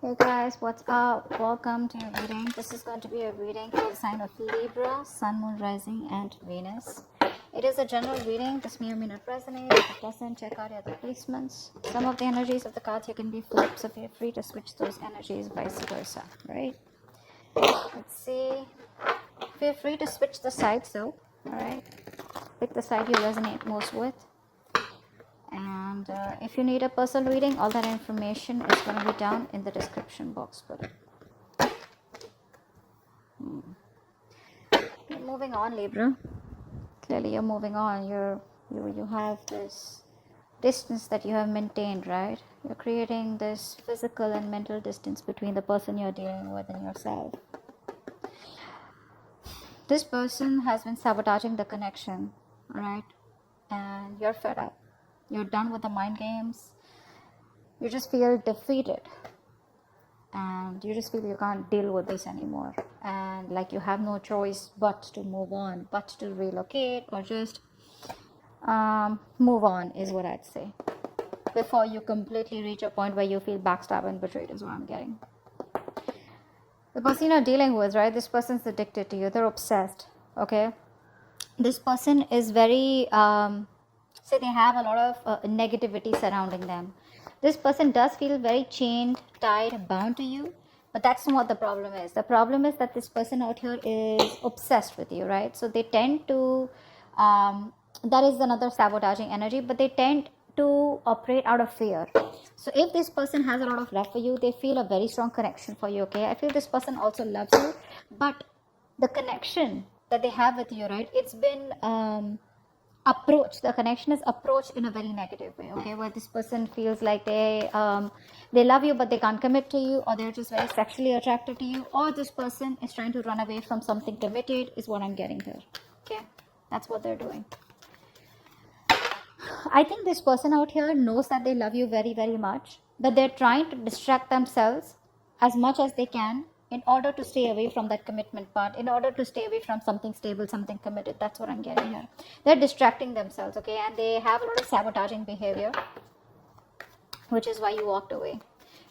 Hey guys, what's up? Welcome to your reading. This is going to be a reading for the sign of Libra, Sun, Moon, Rising, and Venus. It is a general reading. This may or may not resonate. If it doesn't, check out the other placements. Some of the energies of the cards here can be flipped, so feel free to switch those energies, vice versa. Right? Let's see. Feel free to switch the sides though. Alright? Pick the side you resonate most with. And if you need a personal reading, all that information is going to be down in the description box below. You're moving on, Libra. Clearly, you're moving on. You have this distance that you have maintained, right? You're creating this physical and mental distance between the person you're dealing with and yourself. This person has been sabotaging the connection, right? And you're fed up. You're done with the mind games. You just feel defeated. And you just feel you can't deal with this anymore. And like you have no choice but to move on, but to relocate or just move on is what I'd say. Before you completely reach a point where you feel backstabbed and betrayed is what I'm getting. The person you're dealing with, right? This person's addicted to you. They're obsessed, okay? This person is very... say they have a lot of negativity surrounding them. This person does feel very chained, tied, bound to you, but that's not what the problem is. The problem is that this person out here is obsessed with you, right? So they tend to, that is another sabotaging energy, but they tend to operate out of fear. So if this person has a lot of love for you, they feel a very strong connection for you, okay? I feel this person also loves you, but the connection that they have with you, right? It's been... the connection is approached in a very negative way, okay, where this person feels like they love you but they can't commit to you, or they're just very sexually attracted to you, or this person is trying to run away from something committed is what I'm getting here. Okay, that's what they're doing. I think this person out here knows that they love you very, very much, but they're trying to distract themselves as much as they can in order to stay away from that commitment part, in order to stay away from something stable, something committed. That's what I'm getting here. They're distracting themselves, okay, and they have a lot of sabotaging behavior, which is why you walked away.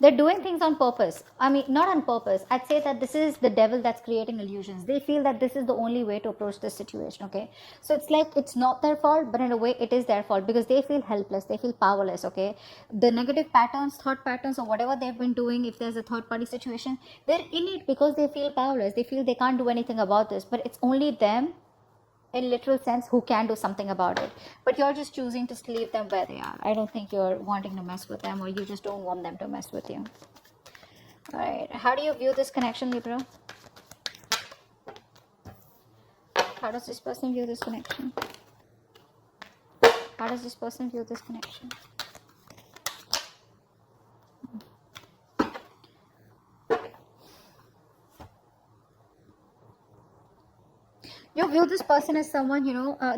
They're doing things on purpose. I mean, not on purpose. I'd say that this is the devil that's creating illusions. They feel that this is the only way to approach this situation, okay? So it's like it's not their fault, but in a way it is their fault because they feel helpless. They feel powerless, okay? The negative patterns, thought patterns, or whatever they've been doing, if there's a third party situation, they're in it because they feel powerless. They feel they can't do anything about this, but it's only them, in literal sense, who can do something about it, but you're just choosing to leave them where they are. I don't think you're wanting to mess with them, or you just don't want them to mess with you. All right, how do you view this connection, Libra? How does this person view this connection? How does this person view this connection? You view this person as someone,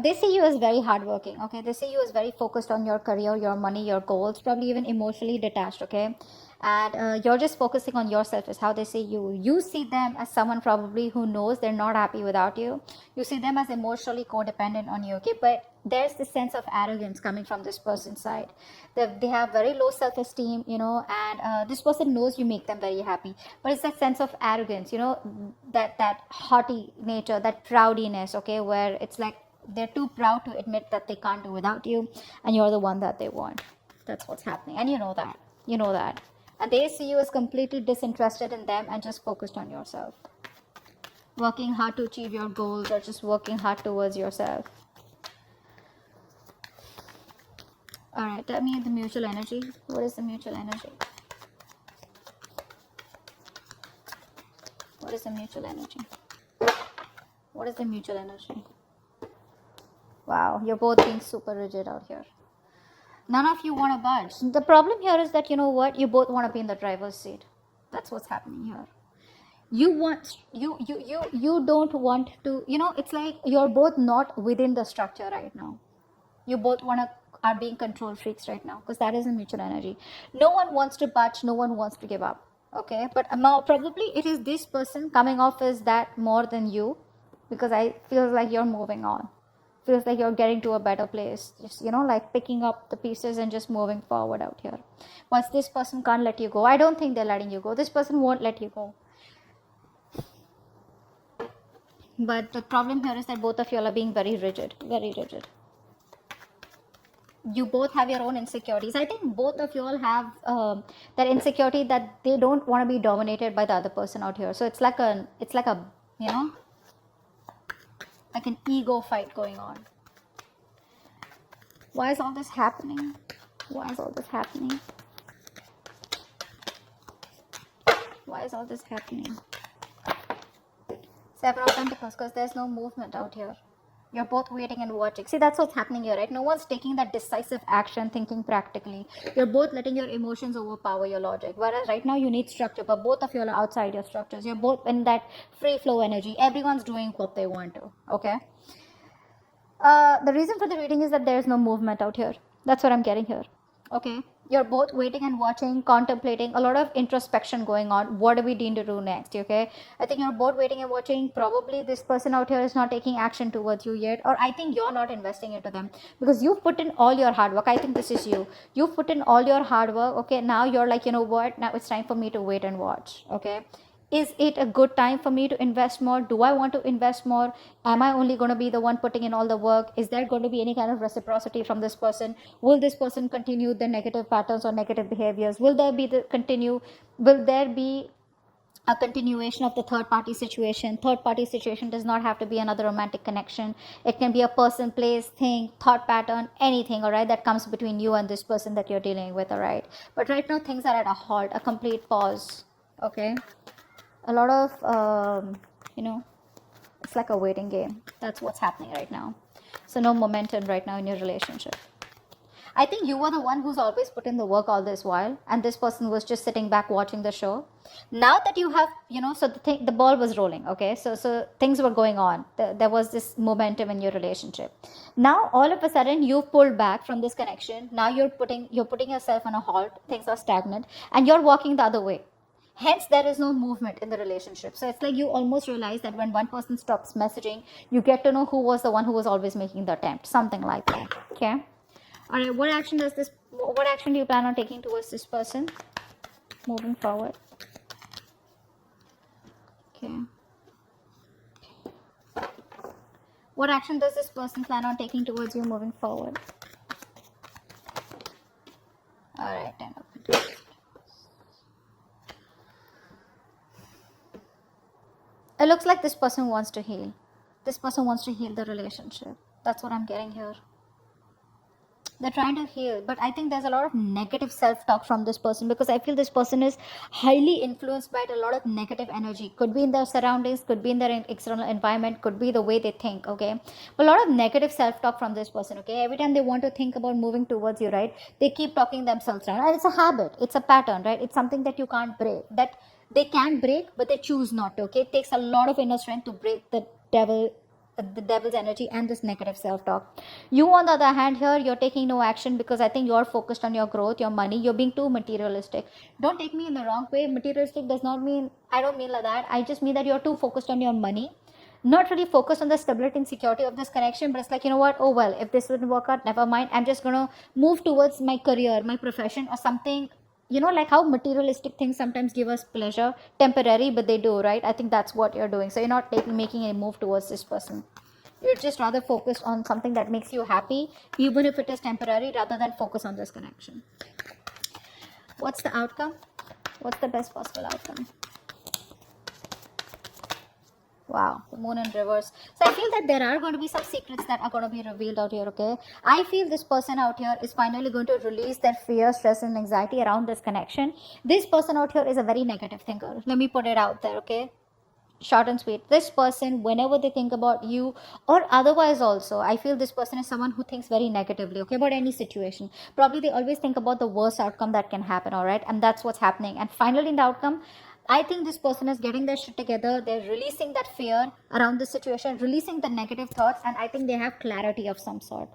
they see you as very hardworking, okay? They see you as very focused on your career, your money, your goals, probably even emotionally detached, okay? And you're just focusing on yourself is how they see you. You see them as someone probably who knows they're not happy without you. You see them as emotionally codependent on you, okay? But there's this sense of arrogance coming from this person's side. They have very low self-esteem, and this person knows you make them very happy, but it's that sense of arrogance, that haughty nature, that proudiness, okay, where it's like they're too proud to admit that they can't do without you, and you're the one that they want. That's what's happening, and you know that, and they see you as completely disinterested in them and just focused on yourself, working hard to achieve your goals, or just working hard towards yourself. All right, tell me the mutual energy. What is the mutual energy? What is the mutual energy? What is the mutual energy? Wow, you're both being super rigid out here. None of you want to budge. The problem here is that, you know what? You both want to be in the driver's seat. That's what's happening here. You don't want to, it's like you're both not within the structure right now. You both are being control freaks right now, because that is a mutual energy. No one wants to budge, no one wants to give up, okay? But now probably it is this person coming off as that more than you, because I feel like you're moving on. Feels like you're getting to a better place. Just, like picking up the pieces and just moving forward out here. Once this person can't let you go, I don't think they're letting you go. This person won't let you go. But the problem here is that both of you are being very rigid, very rigid. You both have your own insecurities. I think both of you all have that insecurity that they don't want to be dominated by the other person out here. So it's like a like an ego fight going on. Why is all this happening? Why is all this happening? Why is all this happening? Seven of Pentacles, because there's no movement out here. You're both waiting and watching. See, that's what's happening here, right? No one's taking that decisive action, thinking practically. You're both letting your emotions overpower your logic. Whereas right now you need structure, but both of you are outside your structures. You're both in that free flow energy. Everyone's doing what they want to, okay? The reason for the reading is that there's no movement out here. That's what I'm getting here, okay? You're both waiting and watching, contemplating, a lot of introspection going on. What do we need to do next, okay? I think you're both waiting and watching. Probably this person out here is not taking action towards you yet, or I think you're not investing into them because you've put in all your hard work. I think this is you. You've put in all your hard work, okay? Now you're like, you know what? Now it's time for me to wait and watch, okay? Is it a good time for me to invest more? Do I want to invest more? Am I only going to be the one putting in all the work? Is there going to be any kind of reciprocity from this person? Will this person continue the negative patterns or negative behaviors? Will there be a continuation of the third party situation? Third party situation does not have to be another romantic connection. It can be a person, place, thing, thought pattern, anything, all right, that comes between you and this person that you're dealing with, all right? But right now things are at a halt, a complete pause, okay? A lot of it's like a waiting game. That's what's happening right now. So no momentum right now in your relationship. I think you were the one who's always put in the work all this while, and this person was just sitting back watching the show. Now that you have, so the ball was rolling, okay? So things were going on. There was this momentum in your relationship. Now all of a sudden you've pulled back from this connection. Now you're putting yourself on a halt. Things are stagnant, and you're walking the other way. Hence, there is no movement in the relationship. So it's like you almost realize that when one person stops messaging, you get to know who was the one who was always making the attempt. Something like that. Okay. All right. What action do you plan on taking towards this person moving forward? Okay. What action does this person plan on taking towards you moving forward? All right. 10 of Pentacles. It looks like this person wants to heal. This person wants to heal the relationship. That's what I'm getting here. They're trying to heal, but I think there's a lot of negative self-talk from this person because I feel this person is highly influenced by a lot of negative energy. Could be in their surroundings, could be in their external environment, could be the way they think, okay? But a lot of negative self-talk from this person, okay? Every time they want to think about moving towards you, right? They keep talking themselves down. And it's a habit. It's a pattern, right? It's something that you can't break. That they can break, but they choose not to, okay? It takes a lot of inner strength to break the devil's energy and this negative self-talk. You, on the other hand, here you're taking no action because I think you're focused on your growth, your money. You're being too materialistic. Don't take me in the wrong way. Materialistic does not mean, I don't mean like that. I just mean that you're too focused on your money, not really focused on the stability and security of this connection. But it's like, you know what, oh well, if this wouldn't work out, never mind. I'm just gonna move towards my career, my profession, or something. Like how materialistic things sometimes give us pleasure, temporary, but they do, right? I think that's what you're doing. So you're not making a move towards this person. You're just rather focused on something that makes you happy, even if it is temporary, rather than focus on this connection. What's the outcome? What's the best possible outcome? Wow, the moon in reverse. So I feel that there are going to be some secrets that are going to be revealed out here, okay? I feel this person out here is finally going to release their fear, stress, and anxiety around this connection. This person out here is a very negative thinker. Let me put it out there, okay? Short and sweet. This person, whenever they think about you or otherwise also, I feel this person is someone who thinks very negatively, okay, about any situation. Probably they always think about the worst outcome that can happen, all right? And that's what's happening. And finally, in the outcome, I think this person is getting their shit together. They're releasing that fear around the situation, releasing the negative thoughts, and I think they have clarity of some sort.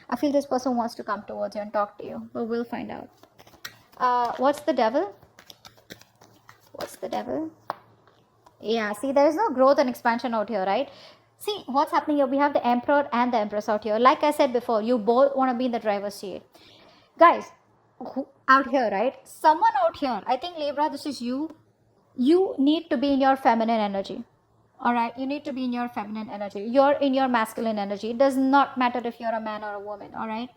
I feel this person wants to come towards you and talk to you, but we'll find out. What's the devil? What's the devil? Yeah, see, there is no growth and expansion out here, right? See what's happening here. We have the Emperor and the Empress out here. Like I said before, you both want to be in the driver's seat. Guys, out here, right? Someone out here, I think Libra, this is you. You need to be in your feminine energy. All right, you need to be in your feminine energy. You're in your masculine energy. It does not matter if you're a man or a woman. All right,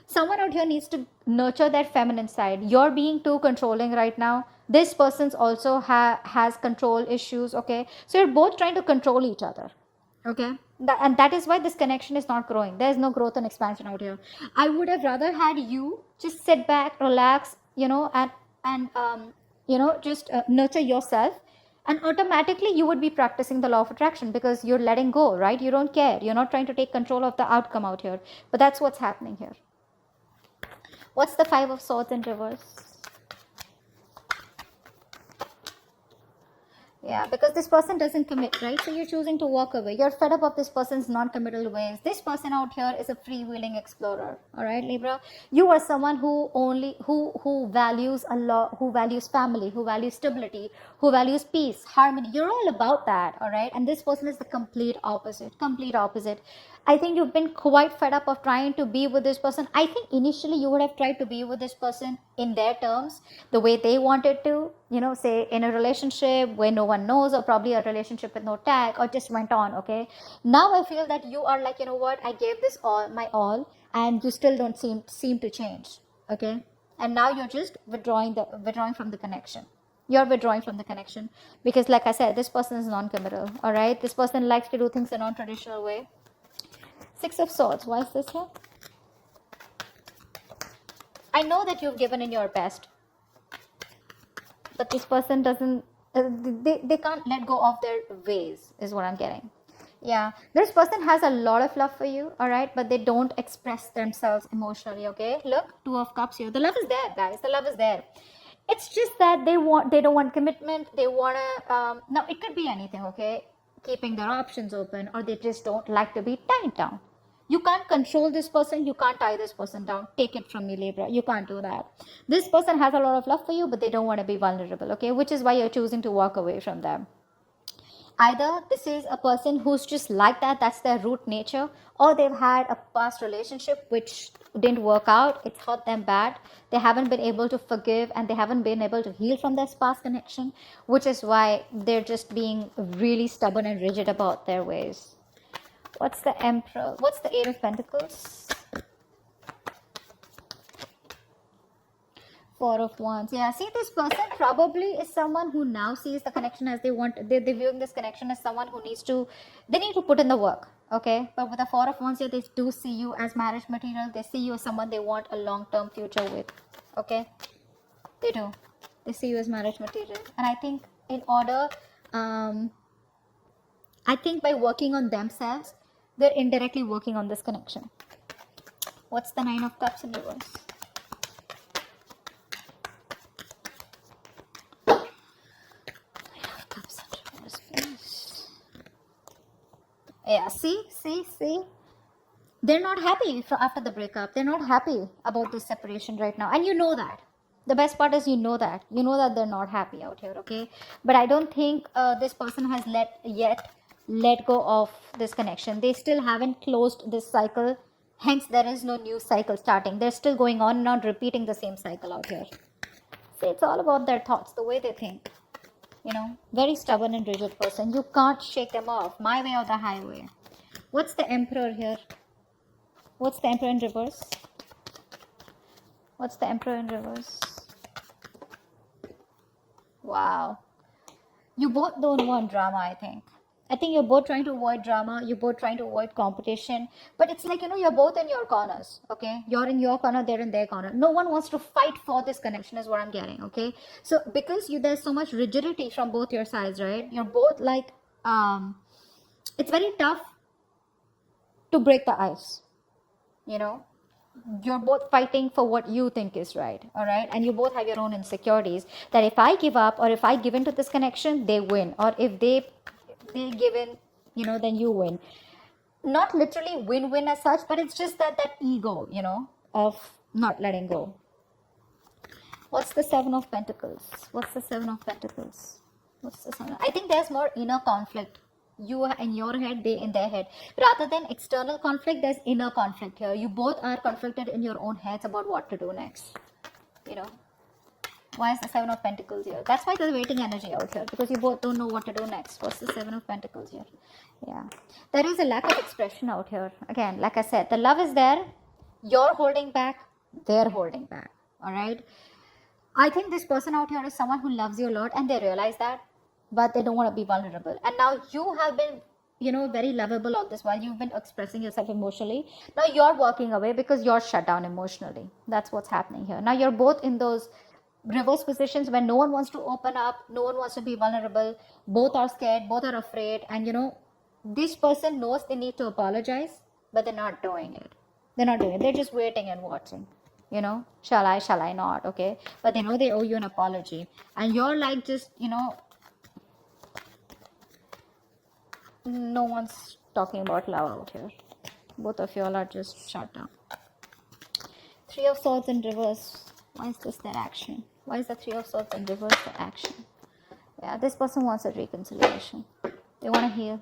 someone out here needs to nurture that feminine side. You're being too controlling right now. This person's also has control issues. Okay, so you're both trying to control each other. Okay, and that is why this connection is not growing. There's no growth and expansion out here. I would have rather had you just sit back, relax, and just nurture yourself, and automatically you would be practicing the law of attraction, because you're letting go, right? You don't care, you're not trying to take control of the outcome out here. But that's what's happening here. What's the Five of Swords in reverse? Yeah, because this person doesn't commit, right? So you're choosing to walk away. You're fed up of this person's non-committal ways. This person out here is a freewheeling explorer. All right, Libra. You are someone who values a lot, who values family, who values stability, who values peace, harmony. You're all about that, all right? And this person is the complete opposite. Complete opposite. I think you've been quite fed up of trying to be with this person. I think initially you would have tried to be with this person in their terms, the way they wanted to, say in a relationship where no one knows, or probably a relationship with no tag, or just went on. Okay. Now I feel that you are like, you know what, I gave this all, my all, and you still don't seem to change. Okay. And now you're just withdrawing from the connection. You're withdrawing from the connection because, like I said, this person is non-committal. All right. This person likes to do things a non-traditional way. Six of Swords. Why is this here? I know that you've given in your best, but this person doesn't, they can't let go of their ways, is what I'm getting. Yeah, this person has a lot of love for you, all right, but they don't express themselves emotionally. Okay, look, Two of Cups here. The love is there, guys. The love is there. It's just that they don't want commitment. They want to, now it could be anything. Okay, keeping their options open, or they just don't like to be tied down. You can't control this person. You can't tie this person down. Take it from me, Libra. You can't do that. This person has a lot of love for you, but they don't want to be vulnerable, okay? Which is why you're choosing to walk away from them. Either this is a person who's just like that, that's their root nature, or they've had a past relationship which didn't work out. It's hurt them bad. They haven't been able to forgive, and they haven't been able to heal from this past connection, which is why they're just being really stubborn and rigid about their ways. What's the Emperor? What's the Eight of Pentacles? Four of Wands. Yeah, see, this person probably is someone who now sees the connection as they want. They're viewing this connection as someone who they need to put in the work. Okay, but with the Four of Wands here, they do see you as marriage material. They see you as someone they want a long-term future with. Okay, they do. They see you as marriage material, and I think in order, I think by working on themselves, they're indirectly working on this connection. What's the Nine of Cups in reverse? Nine of Cups in reverse, please. Yeah, see? They're not happy after the breakup. They're not happy about this separation right now. And you know that. The best part is you know that. You know that they're not happy out here, okay? But I don't think this person has let go of this connection. They still haven't closed this cycle, hence there is no new cycle starting. They're still going on and on, repeating the same cycle out here. See, it's all about their thoughts, the way they think. Very stubborn and rigid person. You can't shake them off. My way or the highway. What's the Emperor here? What's the Emperor in reverse? What's the Emperor in reverse? Wow. You both don't want drama, I think. I think you're both trying to avoid drama. You're both trying to avoid competition. But it's like, you're both in your corners, okay? You're in your corner, they're in their corner. No one wants to fight for this connection is what I'm getting, okay? So because there's so much rigidity from both your sides, right? You're both like, it's very tough to break the ice, You're both fighting for what you think is right, all right? And you both have your own insecurities that if I give up, or if I give into this connection, they win. Or if they give in, then you win. Not literally win-win as such, but it's just that ego, of not letting go. What's the Seven of Pentacles? What's the Seven of Pentacles? What's the Seven? I think there's more inner conflict, You are in your head, they in their head. Rather than external conflict, there's inner conflict here. You both are conflicted in your own heads about what to do next. You know, why is the Seven of Pentacles here? That's why there's waiting energy out here, because you both don't know what to do next. What's the Seven of Pentacles here? Yeah, there is a lack of expression out here. Again, like I said, the love is there. You're holding back, they're holding back. All right. I think this person out here is someone who loves you a lot, and they realize that, but they don't want to be vulnerable. And now you have been, very lovable all this while. You've been expressing yourself emotionally. Now you're walking away because you're shut down emotionally. That's what's happening here. Now you're both in those reverse positions where no one wants to open up, no one wants to be vulnerable. Both are scared, both are afraid. And this person knows they need to apologize, but they're not doing it. They're just waiting and watching. Shall I not? Okay. But they know they owe you an apology. And you're like, just, no one's talking about love out here. Both of you all are just shut down. Three of Swords in reverse. Why is this their action? Why is the Three of Swords in reverse the action? Yeah, this person wants a reconciliation. They want to heal.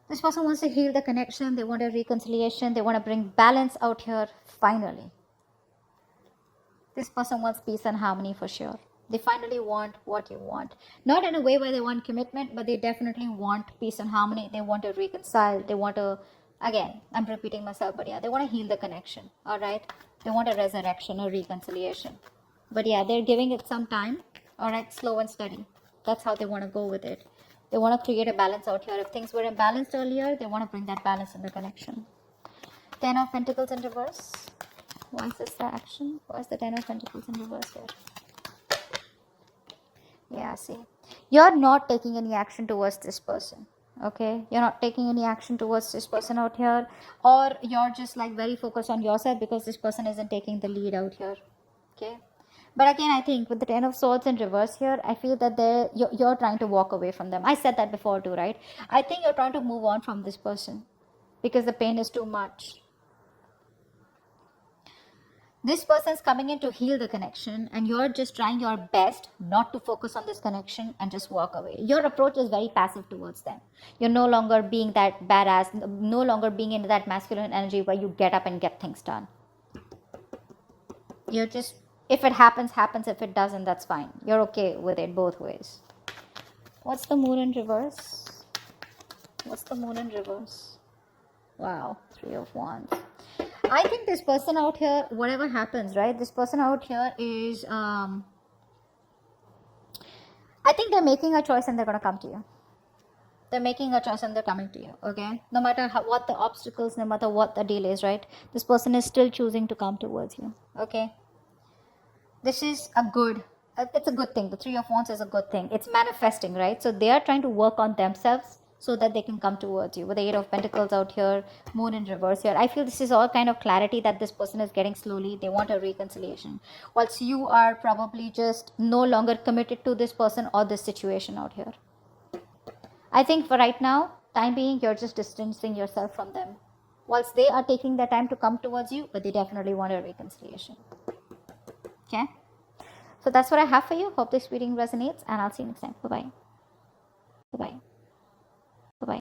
This person wants to heal the connection. They want a reconciliation. They want to bring balance out here, finally. This person wants peace and harmony for sure. They finally want what you want. Not in a way where they want commitment, but they definitely want peace and harmony. They want to reconcile. They want to, again, I'm repeating myself, but yeah, they want to heal the connection. All right. They want a resurrection or reconciliation. But yeah, they're giving it some time. All right. Slow and steady. That's how they want to go with it. They want to create a balance out here. If things were imbalanced earlier, they want to bring that balance in the connection. Ten of Pentacles in reverse. Why is this the action? Why is the Ten of Pentacles in reverse here? Yeah, see. You're not taking any action towards this person. Okay? You're not taking any action towards this person out here. Or you're just like very focused on yourself because this person isn't taking the lead out here. Okay? But again, I think with the Ten of Swords in reverse here, I feel that you're trying to walk away from them. I said that before too, right? I think you're trying to move on from this person because the pain is too much. This person's coming in to heal the connection, and you're just trying your best not to focus on this connection and just walk away. Your approach is very passive towards them. You're no longer being that badass, no longer being in that masculine energy where you get up and get things done. You're just, if it happens, happens. If it doesn't, that's fine. You're okay with it both ways. What's the Moon in reverse? What's the Moon in reverse? Wow, Three of Wands. I think this person out here, whatever happens, right? This person out here is, I think they're making a choice and they're going to come to you. They're making a choice and they're coming to you, okay? No matter what the obstacles, no matter what the deal is, right? This person is still choosing to come towards you, okay? This is it's a good thing. The Three of Wands is a good thing. It's manifesting, right? So they are trying to work on themselves so that they can come towards you. With the Eight of Pentacles out here, Moon in reverse here, I feel this is all kind of clarity that this person is getting slowly. They want a reconciliation, whilst you are probably just no longer committed to this person or this situation out here. I think for right now, time being, you're just distancing yourself from them, whilst they are taking their time to come towards you, but they definitely want a reconciliation. Okay, so that's what I have for you. Hope this reading resonates, and I'll see you next time. Bye-bye. Bye-bye.